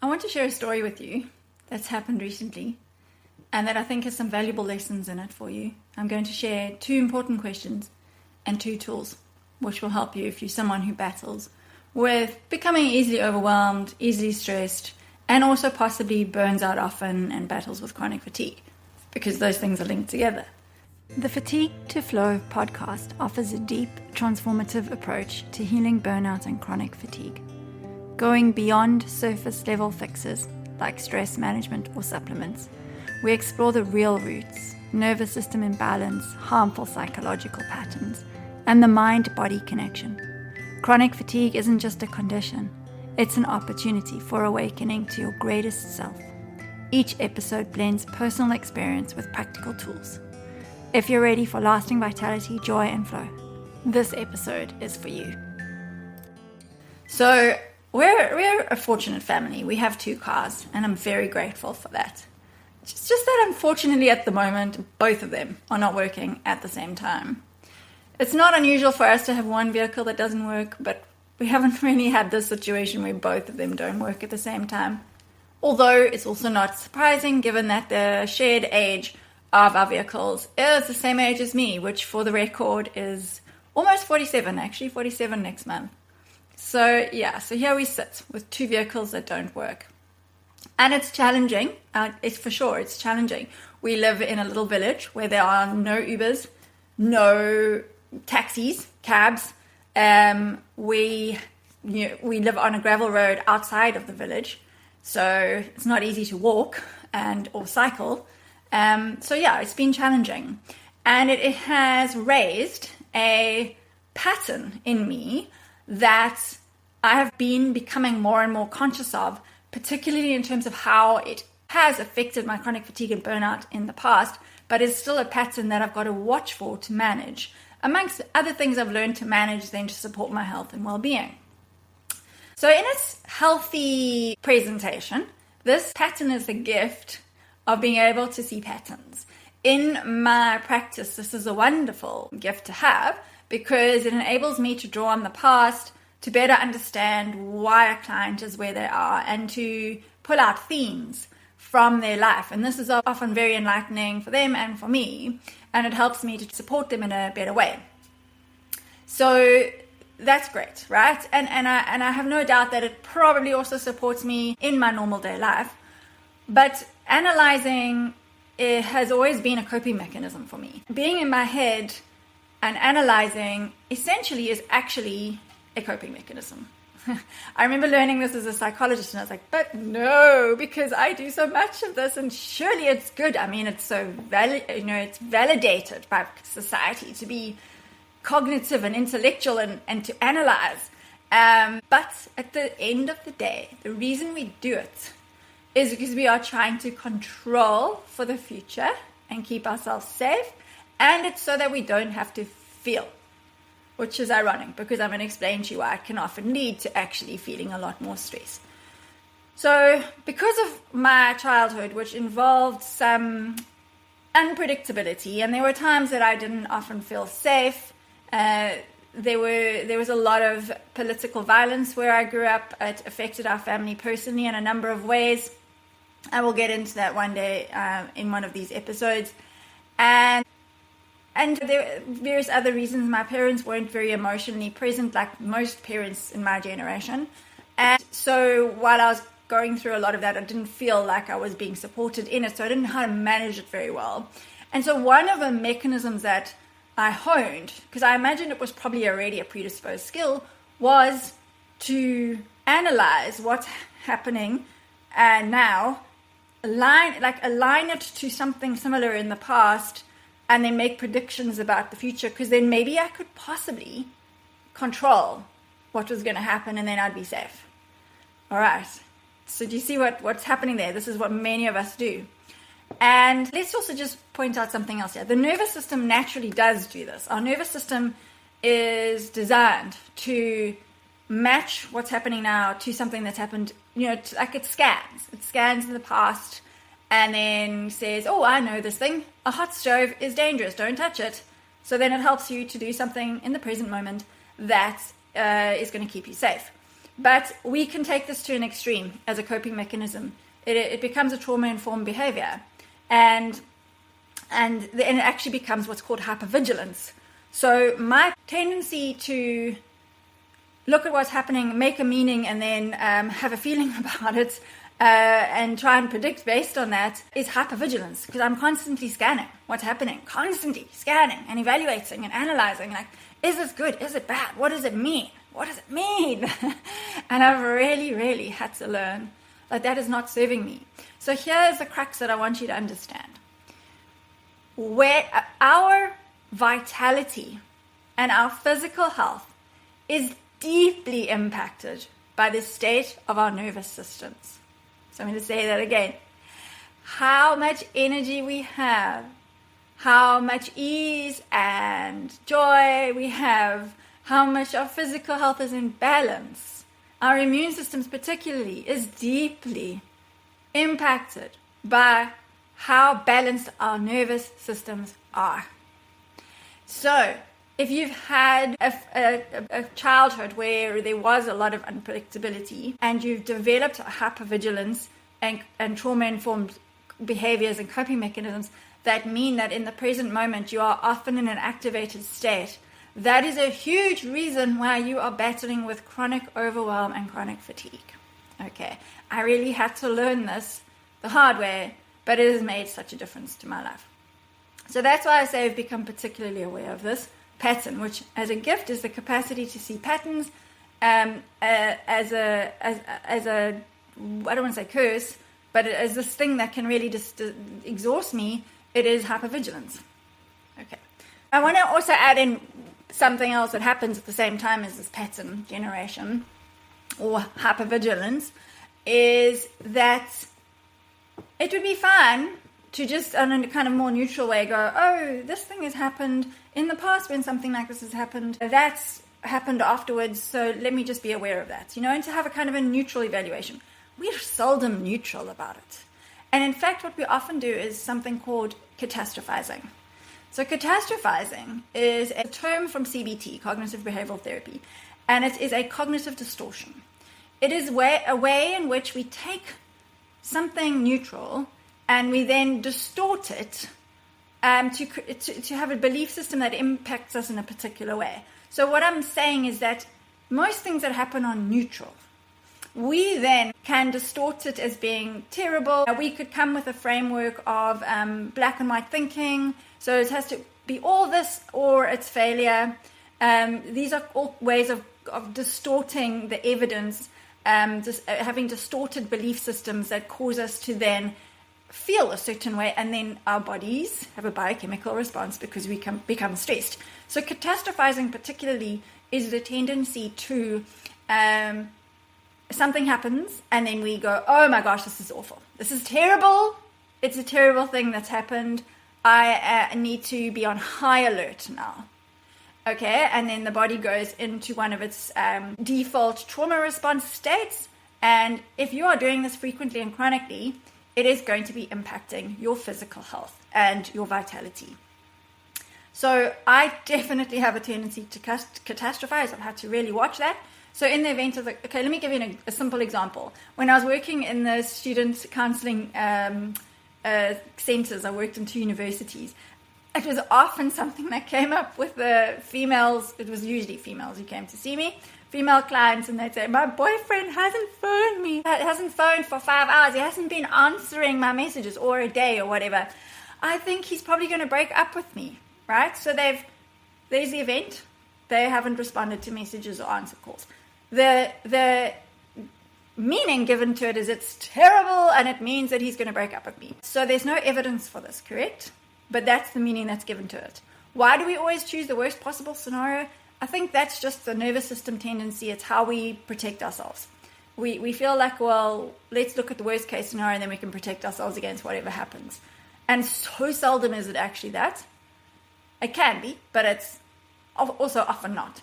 I want to share a story with you that's happened recently and that I think has some valuable lessons in it for you. I'm going to share 2 important questions and 2 tools which will help you if you're someone who battles with becoming easily overwhelmed, easily stressed, and also possibly burns out often and battles with chronic fatigue, because those things are linked together. The Fatigue to Flow podcast offers a deep, transformative approach to healing burnout and chronic fatigue. Going beyond surface level fixes like stress management or supplements, we explore the real roots, nervous system imbalance, harmful psychological patterns, and the mind-body connection. Chronic fatigue isn't just a condition, it's an opportunity for awakening to your greatest self. Each episode blends personal experience with practical tools. If you're ready for lasting vitality, joy, and flow, this episode is for you. So, we're a fortunate family. We have 2 cars, and I'm very grateful for that. It's just that unfortunately at the moment, both of them are not working at the same time. It's not unusual for us to have one vehicle that doesn't work, but we haven't really had this situation where both of them don't work at the same time. Although it's also not surprising given that the shared age of our vehicles is the same age as me, which for the record is almost 47, actually 47 next month. So here we sit with 2 vehicles that don't work. And it's challenging. It's challenging. We live in a little village where there are no Ubers, no taxis, cabs. We live on a gravel road outside of the village, so it's not easy to walk or cycle. It's been challenging, and it has raised a pattern in me that I have been becoming more and more conscious of, particularly in terms of how it has affected my chronic fatigue and burnout in the past, but it's still a pattern that I've got to watch for to manage, amongst other things I've learned to manage then to support my health and well-being. So in its healthy presentation, this pattern is the gift of being able to see patterns. In my practice, this is a wonderful gift to have because it enables me to draw on the past to better understand why a client is where they are and to pull out themes from their life. And this is often very enlightening for them and for me, and it helps me to support them in a better way. So that's great, right? And I have no doubt that it probably also supports me in my normal day life. But analyzing has always been a coping mechanism for me. Being in my head and analyzing essentially is actually a coping mechanism. I remember learning this as a psychologist, and I was like, but no, because I do so much of this, and surely it's good. I mean, it's so it's validated by society to be cognitive and intellectual and to analyze. But at the end of the day, the reason we do it is because we are trying to control for the future and keep ourselves safe, and it's so that we don't have to feel, which is ironic because I'm going to explain to you why it can often lead to actually feeling a lot more stress. So because of my childhood, which involved some unpredictability, and there were times that I didn't often feel safe, there was a lot of political violence where I grew up. It affected our family personally in a number of ways. I will get into that one day in one of these episodes. And there were various other reasons. My parents weren't very emotionally present like most parents in my generation. And so while I was going through a lot of that, I didn't feel like I was being supported in it. So I didn't know how to manage it very well. And so one of the mechanisms that I honed, because I imagine it was probably already a predisposed skill, was to analyze what's happening and now align it to something similar in the past, and then make predictions about the future, because then maybe I could possibly control what was going to happen, and then I'd be safe. All right. So do you see what's happening there? This is what many of us do. And let's also just point out something else here. The nervous system naturally does do this. Our nervous system is designed to match what's happening now to something that's happened, like it scans. It scans in the past and then says, oh, I know this thing. A hot stove is dangerous. Don't touch it. So then it helps you to do something in the present moment that is going to keep you safe. But we can take this to an extreme as a coping mechanism. It becomes a trauma-informed behavior. And then it actually becomes what's called hypervigilance. So my tendency to look at what's happening, make a meaning, and then have a feeling about it, and try and predict based on that is hypervigilance, because I'm constantly scanning what's happening, constantly scanning and evaluating and analyzing, like, is this good? Is it bad? What does it mean? What does it mean? And I've really, really had to learn that is not serving me. So here's the crux that I want you to understand. Where our vitality and our physical health is deeply impacted by the state of our nervous systems. So I'm going to say that again. How much energy we have, how much ease and joy we have, how much our physical health is in balance, our immune systems particularly, is deeply impacted by how balanced our nervous systems are. So if you've had a childhood where there was a lot of unpredictability and you've developed hypervigilance and trauma-informed behaviors and coping mechanisms that mean that in the present moment you are often in an activated state, that is a huge reason why you are battling with chronic overwhelm and chronic fatigue. Okay, I really had to learn this the hard way, but it has made such a difference to my life. So that's why I say I've become particularly aware of this pattern, which as a gift is the capacity to see patterns as a I don't want to say curse, but as this thing that can really just exhaust me. It is hypervigilance. Okay, I want to also add in something else that happens at the same time as this pattern generation or hypervigilance, is that it would be fine to just, in a kind of more neutral way, go, oh, this thing has happened in the past when something like this has happened. That's happened afterwards, so let me just be aware of that, and to have a kind of a neutral evaluation. We're seldom neutral about it. And in fact, what we often do is something called catastrophizing. So catastrophizing is a term from CBT, cognitive behavioral therapy, and it is a cognitive distortion. It is a way in which we take something neutral and we then distort it to have a belief system that impacts us in a particular way. So what I'm saying is that most things that happen are neutral. We then can distort it as being terrible. We could come with a framework of black and white thinking. So it has to be all this or it's failure. These are all ways of distorting the evidence, having distorted belief systems that cause us to then feel a certain way, and then our bodies have a biochemical response because we become stressed. So catastrophizing particularly is the tendency to something happens and then we go, oh my gosh, this is awful. This is terrible. It's a terrible thing that's happened. I need to be on high alert now. Okay, and then the body goes into one of its default trauma response states. And if you are doing this frequently and chronically, it is going to be impacting your physical health and your vitality. So I definitely have a tendency to catastrophize. I've had to really watch that. So in the event of let me give you a simple example. When I was working in the student counseling centers, I worked in 2 universities. It was often something that came up with the females. It was usually females who came to see me, female clients, and they'd say, my boyfriend hasn't phoned me. He hasn't phoned for 5 hours. He hasn't been answering my messages or a day or whatever. I think he's probably going to break up with me, right? So there's the event. They haven't responded to messages or answer calls. The meaning given to it is it's terrible and it means that he's going to break up with me. So there's no evidence for this, correct? But that's the meaning that's given to it. Why do we always choose the worst possible scenario? I think that's just the nervous system tendency. It's how we protect ourselves. We feel like, well, let's look at the worst case scenario and then we can protect ourselves against whatever happens. And so seldom is it actually that. It can be, but it's also often not.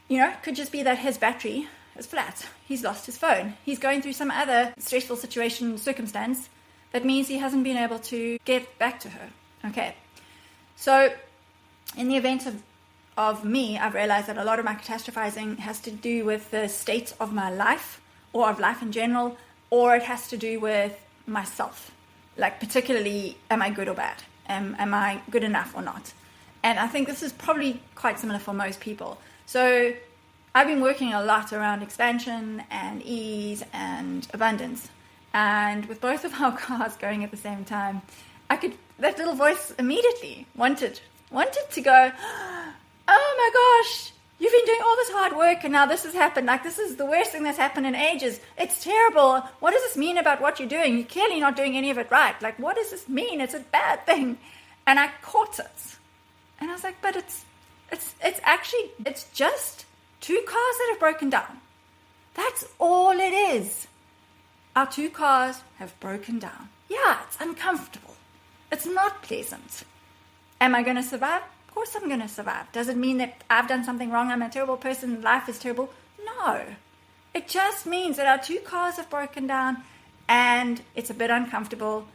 It could just be that his battery is flat. He's lost his phone. He's going through some other stressful circumstance that means he hasn't been able to get back to her. Okay. So in the event of of me, I've realized that a lot of my catastrophizing has to do with the state of my life or of life in general, or it has to do with myself. Like particularly, am I good or bad? Am I good enough or not? And I think this is probably quite similar for most people. So I've been working a lot around expansion and ease and abundance. And with both of our cars going at the same time, that little voice immediately wanted to go, oh my gosh, you've been doing all this hard work and now this has happened. Like, this is the worst thing that's happened in ages. It's terrible. What does this mean about what you're doing? You're clearly not doing any of it right. Like, what does this mean? It's a bad thing. And I caught it. And I was like, but it's just 2 cars that have broken down. That's all it is. Our 2 cars have broken down. Yeah, it's uncomfortable. It's not pleasant. Am I going to survive? Of course I'm going to survive. Does it mean that I've done something wrong? I'm a terrible person. Life is terrible? No. It just means that our 2 cars have broken down and it's a bit uncomfortable.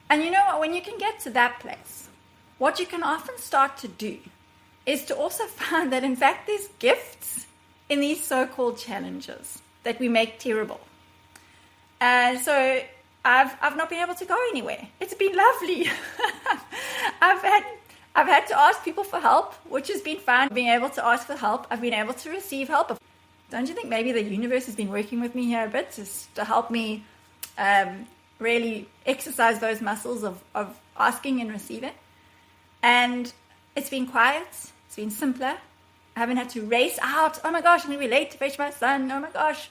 And you know what? When you can get to that place, what you can often start to do is to also find that, in fact, there's gifts in these so-called challenges that we make terrible. And so I've not been able to go anywhere. It's been lovely. I've had to ask people for help, which has been fun. Being able to ask for help, I've been able to receive help. Don't you think maybe the universe has been working with me here a bit just to help me really exercise those muscles of asking and receiving? And it's been quiet. It's been simpler. I haven't had to race out. Oh my gosh, I'm going to be late to fetch my son. Oh my gosh,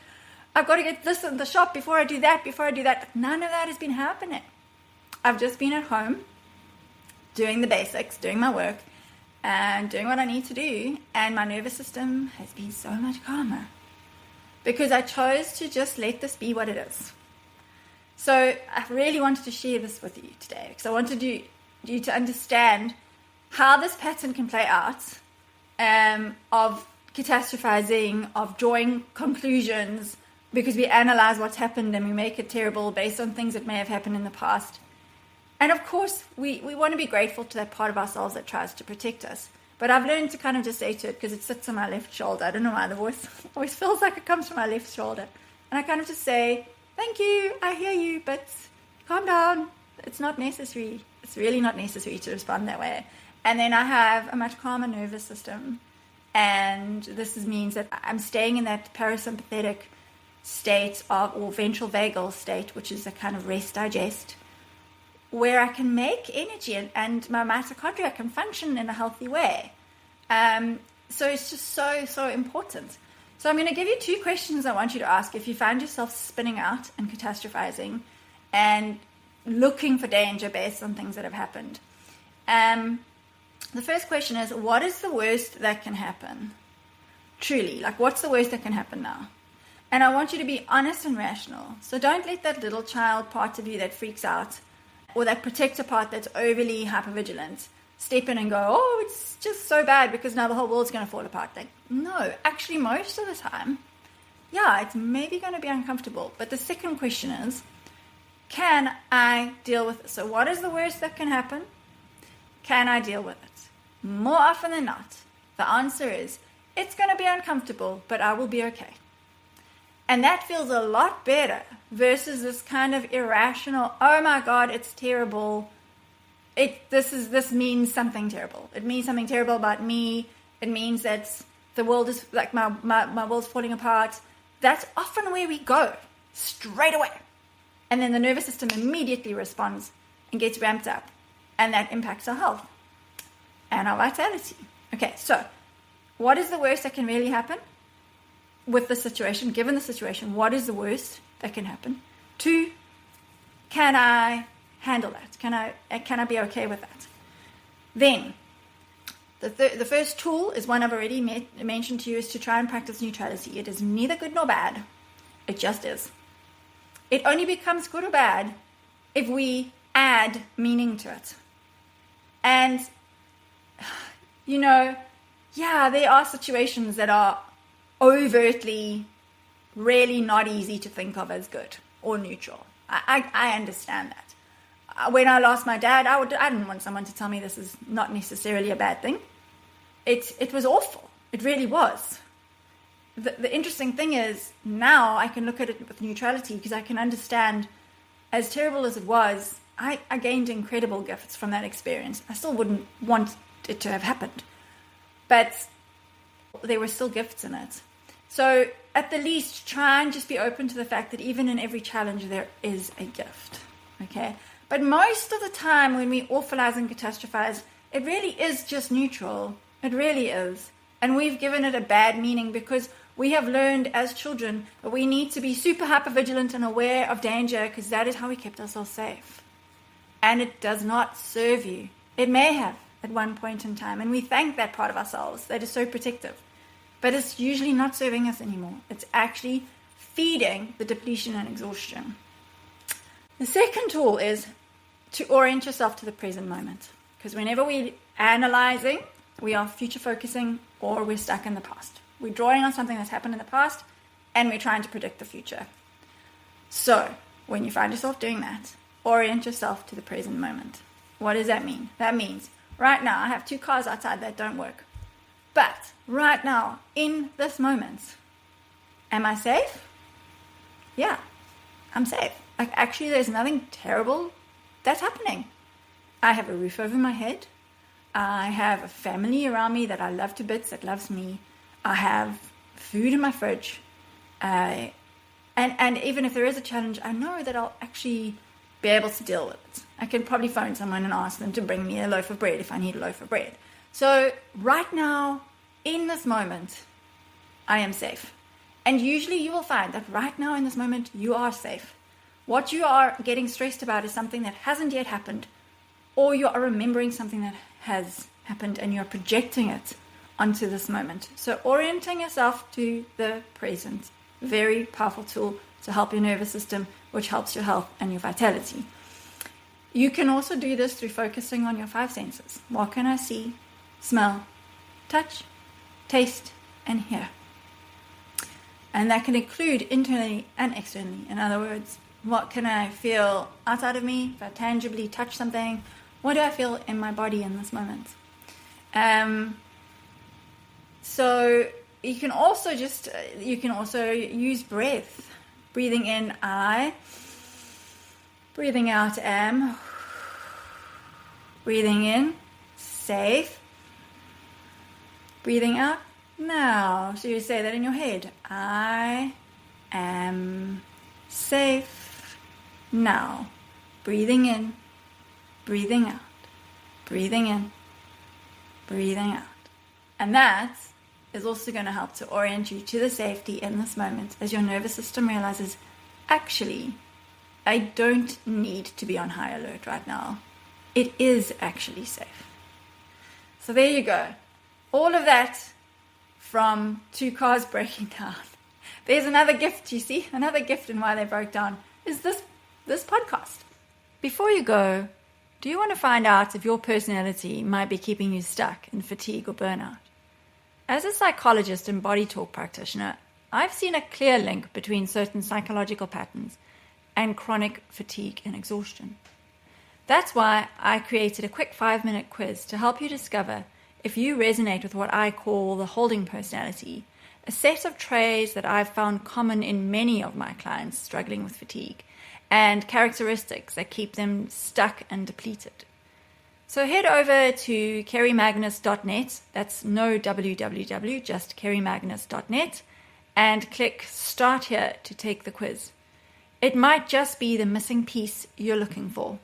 I've got to get this in the shop before I do that. None of that has been happening. I've just been at home doing the basics, doing my work, and doing what I need to do. And my nervous system has been so much calmer because I chose to just let this be what it is. So I really wanted to share this with you today because I wanted you to understand how this pattern can play out of catastrophizing, of drawing conclusions, because we analyze what's happened and we make it terrible based on things that may have happened in the past. And of course, we want to be grateful to that part of ourselves that tries to protect us. But I've learned to kind of just say to it, because it sits on my left shoulder. I don't know why the voice always feels like it comes from my left shoulder. And I kind of just say, thank you, I hear you, but calm down. It's not necessary. It's really not necessary to respond that way. And then I have a much calmer nervous system. And this means that I'm staying in that parasympathetic state or ventral vagal state, which is a kind of rest digest, where I can make energy and my mitochondria can function in a healthy way. So it's just so important. So I'm going to give you 2 questions I want you to ask if you find yourself spinning out and catastrophizing and looking for danger based on things that have happened. The first question is, what is the worst that can happen? Truly, like, what's the worst that can happen now? And I want you to be honest and rational. So don't let that little child part of you that freaks out or that protector part that's overly hypervigilant step in and go, oh, it's just so bad because now the whole world's going to fall apart. Like, no, actually most of the time, yeah, it's maybe going to be uncomfortable. But the second question is, can I deal with it? So what is the worst that can happen? Can I deal with it? More often than not, the answer is, it's going to be uncomfortable, but I will be okay. And that feels a lot better versus this kind of irrational, oh my God, it's terrible. This means something terrible. It means something terrible about me. It means that the world is like my world's falling apart. That's often where we go, straight away. And then the nervous system immediately responds and gets ramped up. And that impacts our health and our vitality. Okay, so what is the worst that can really happen with the situation? Given the situation, what is the worst that can happen? 2, can I handle that? Can I be okay with that? Then, the first tool is one I've already mentioned to you, is to try and practice neutrality. It is neither good nor bad. It just is. It only becomes good or bad if we add meaning to it. And, you know, yeah, there are situations that are overtly really not easy to think of as good or neutral. I understand that. When I lost my dad, I didn't want someone to tell me this is not necessarily a bad thing. it was awful. It really was. The interesting thing is now I can look at it with neutrality because I can understand, as terrible as it was, I gained incredible gifts from that experience. I still wouldn't want it to have happened, but there were still gifts in it. So at the least, try and just be open to the fact that even in every challenge there is a gift, okay? But most of the time when we awfulize and catastrophize, it really is just neutral. It really is. And we've given it a bad meaning because we have learned as children that we need to be super hypervigilant and aware of danger because that is how we kept ourselves safe. And it does not serve you. It may have at one point in time. And we thank that part of ourselves that is so protective. But it's usually not serving us anymore. It's actually feeding the depletion and exhaustion. The second tool is to orient yourself to the present moment. Because whenever we're analyzing, we are future focusing or we're stuck in the past. We're drawing on something that's happened in the past and we're trying to predict the future. So when you find yourself doing that, orient yourself to the present moment. What does that mean? That means right now I have 2 cars outside that don't work. But right now, in this moment, am I safe? Yeah, I'm safe. Like actually there's nothing terrible that's happening. I have a roof over my head. I have a family around me that I love to bits, that loves me. I have food in my fridge. And even if there is a challenge, I know that I'll actually be able to deal with it. I can probably phone someone and ask them to bring me a loaf of bread if I need a loaf of bread. So right now, in this moment, I am safe. And usually you will find that right now in this moment, you are safe. What you are getting stressed about is something that hasn't yet happened, or you are remembering something that has happened and you're projecting it onto this moment. So orienting yourself to the present, very powerful tool to help your nervous system, which helps your health and your vitality. You can also do this through focusing on your 5 senses. What can I see, smell, touch, taste, and hear? And that can include internally and externally. In other words, what can I feel outside of me? If I tangibly touch something, what do I feel in my body in this moment? So you can also use breath. Breathing in, I. Breathing out, am. Breathing in, safe. Breathing out, now. So you say that in your head. I am safe now. Breathing in, breathing out. Breathing in, breathing out. And that is also going to help to orient you to the safety in this moment as your nervous system realizes, actually, I don't need to be on high alert right now. It is actually safe. So there you go. All of that from 2 cars breaking down. There's another gift, you see, another gift in why they broke down is this podcast. Before you go, do you want to find out if your personality might be keeping you stuck in fatigue or burnout? As a psychologist and body talk practitioner, I've seen a clear link between certain psychological patterns and chronic fatigue and exhaustion. That's why I created a quick 5-minute quiz to help you discover if you resonate with what I call the holding personality, a set of traits that I've found common in many of my clients struggling with fatigue, and characteristics that keep them stuck and depleted. So head over to kerrymagnus.net, that's no www, just kerrymagnus.net, and click Start Here to take the quiz. It might just be the missing piece you're looking for.